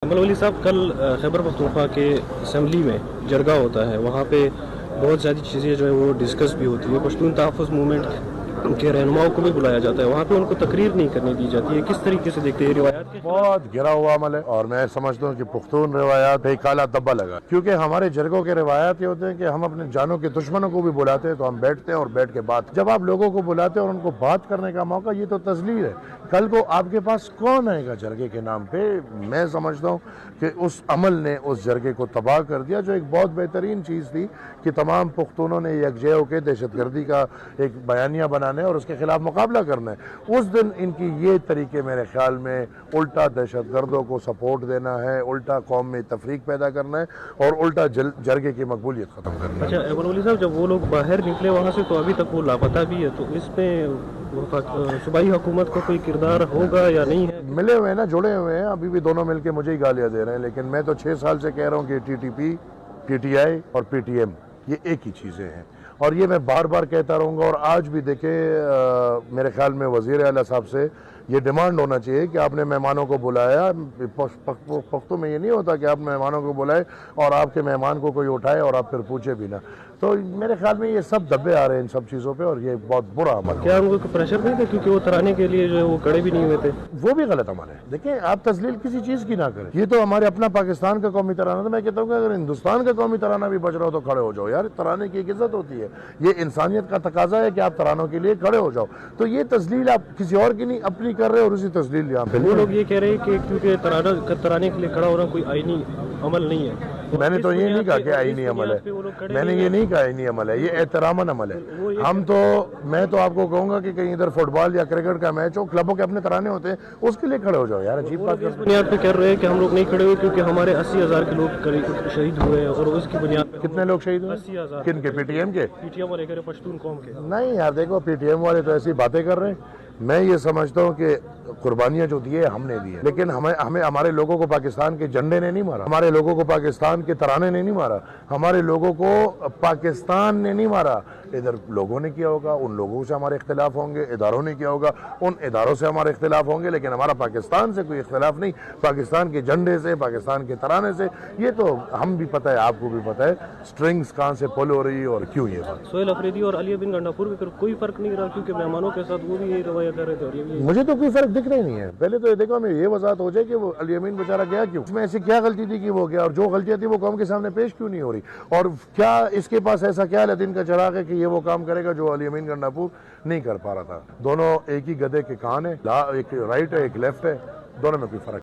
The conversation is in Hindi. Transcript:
अमल वली साहब, कल खैबर पख्तूनख्वा के असम्बली में जरगा होता है। वहाँ पे बहुत सारी चीज़ें जो है वो डिस्कस भी होती है। पश्तून तहफ़्फ़ुज़ मूवमेंट के रहनुमाओं को भी बुलाया जाता है। वहाँ पे उनको तकरीर नहीं करने दी जाती है। किस तरीके से देखते हैं रिवायात के? बहुत गिरा हुआ अमल है और मैं समझता हूँ कि पुख्तून रिवायात पे काला धब्बा लगा, क्योंकि हमारे जरगों के रिवायात ये होते हैं कि हम अपने जानों के दुश्मनों को भी बुलाते हैं तो हम बैठते हैं और बैठ के बात। जब आप लोगों को बुलाते हैं और उनको बात करने का मौका, ये तो तजलील है। कल को आपके पास कौन आएगा जरगे के नाम पे? मैं समझता हूँ कि उस अमल ने उस जरगे को तबाह कर दिया, जो एक बहुत बेहतरीन चीज़ थी कि तमाम पुख्तूनों ने यकजह होकर दहशतगर्दी का एक बयानिया बनाना है और उसके खिलाफ मुकाबला करना है। उस दिन इनकी ये तरीके मेरे ख्याल में उल्टा दहशतगर्दों को सपोर्ट देना है, उल्टा कौम में तफरीक पैदा करना है और उल्टा जरगे की मकबूलियत ख़त्म करना है। अच्छा अमल वली साहब, जब वो लोग बाहर निकले वहाँ से तो अभी तक वो लापता भी है, तो इसमें सूबाई हुकूमत का कोई किरदार होगा या नहीं है? मिले हुए हैं ना, जुड़े हुए हैं। अभी भी दोनों मिलके मुझे ही गालियाँ दे रहे हैं, लेकिन मैं तो 6 साल से कह रहा हूँ कि टीटीपी, टीटीआई और पीटीएम ये एक ही चीज़ें हैं और ये मैं बार बार कहता रहूँगा। और आज भी देखे, मेरे ख्याल में वज़ीर आला साहब से ये डिमांड होना चाहिए कि आपने मेहमानों को बुलाया। पख्तों में ये नहीं होता कि आप मेहमानों को बुलाए और आपके मेहमान को कोई उठाए और आप फिर पूछे भी ना। तो मेरे ख्याल में ये सब दब्बे आ रहे हैं इन सब चीज़ों पे और ये बहुत बुरा अमल है। क्या उनको प्रेशर नहीं था क्योंकि वो तराने के लिए जो है वो खड़े भी नहीं हुए थे? वो भी गलत अमल है। देखिए, आप तस्लील किसी चीज़ की ना करें। ये तो हमारे अपना पाकिस्तान का कौमी तराना था। मैं कहता हूँ कि अगर हिंदुस्तान का कौमी तराना भी बज रहा हो तो खड़े हो जाओ यार। तराने की एक इज्जत होती है, ये इंसानियत का तकाजा है कि आप तरानों के लिए खड़े हो जाओ। तो ये तस्लील आप किसी और की नहीं, अपनी कर रहे हो और उसी तस्लील यहाँ पे वो लोग ये कह रहे हैं कि क्योंकि तराने के लिए खड़ा होना कोई आईनी अमल नहीं है। मैंने तो ये नहीं कहा कि आईनी अमल है, मैंने ये नहीं कहा आईनी अमल है, ये एहतरामन अमल है। मैं तो आपको कहूंगा कि कहीं इधर फुटबॉल या क्रिकेट का मैच हो, क्लबों के अपने तराने होते हैं, उसके लिए खड़े हो जाओ यार। अजीब बात इस बुनियाद पे कह रहे हैं कि हम लोग नहीं खड़े हुए क्योंकि हमारे 80,000 के लोग शहीद हुए हैं और उसकी बुनियाद पे कितने लोग शहीद हुए? 80,000। किन के? पीटीएम के? पीटीएम वाले कह रहे पश्तून कौम के। नहीं यार, देखो पीटीएम वाले तो ऐसी बातें कर रहे हैं। मैं ये समझता हूँ कि कुर्बानियां जो दी है हमने दी है, लेकिन हमें हमारे लोगों को पाकिस्तान के झंडे ने नहीं मारा, हमारे लोगों को पाकिस्तान के तराने ने नहीं मारा, हमारे लोगों को पाकिस्तान ने नहीं मारा। इधर लोगों ने किया होगा, उन लोगों से हमारे इख्तिलाफ होंगे, इदारों ने किया होगा, उन इदारों से हमारे इख्तिलाफ होंगे, लेकिन हमारा पाकिस्तान से कोई इख्तिलाफ नहीं। पाकिस्तान के झंडे से, पाकिस्तान के तराने से, ये तो हम भी पता है, आपको भी पता है स्ट्रिंग्स कहाँ से पुल हो रही है और क्यों ये बात। सोहेल अफरीदी और अली बिन गंडापुर के कोई फर्क नहीं रहा क्योंकि मेहमानों के साथ वो भी यही रवैया कर रहे थे और ये मुझे तो कोई फर्क दिख रहा ही नहीं है। पहले तो देखो, हमें ये वजाहत हो जाए कि वो अली अमीन बेचारा गया क्यों, उसमें ऐसी क्या गलती थी कि वो गया, और जो गलतियां थी वो कौम के सामने पेश क्यों नहीं हो रही, और क्या इसके पास ऐसा क्या लतीन का चराग है कि ये वो काम करेगा जो अली अमीन गंडापुर नहीं कर पा रहा था। दोनों एक ही गधे के कान है, एक राइट है एक लेफ्ट है, दोनों में कोई फर्क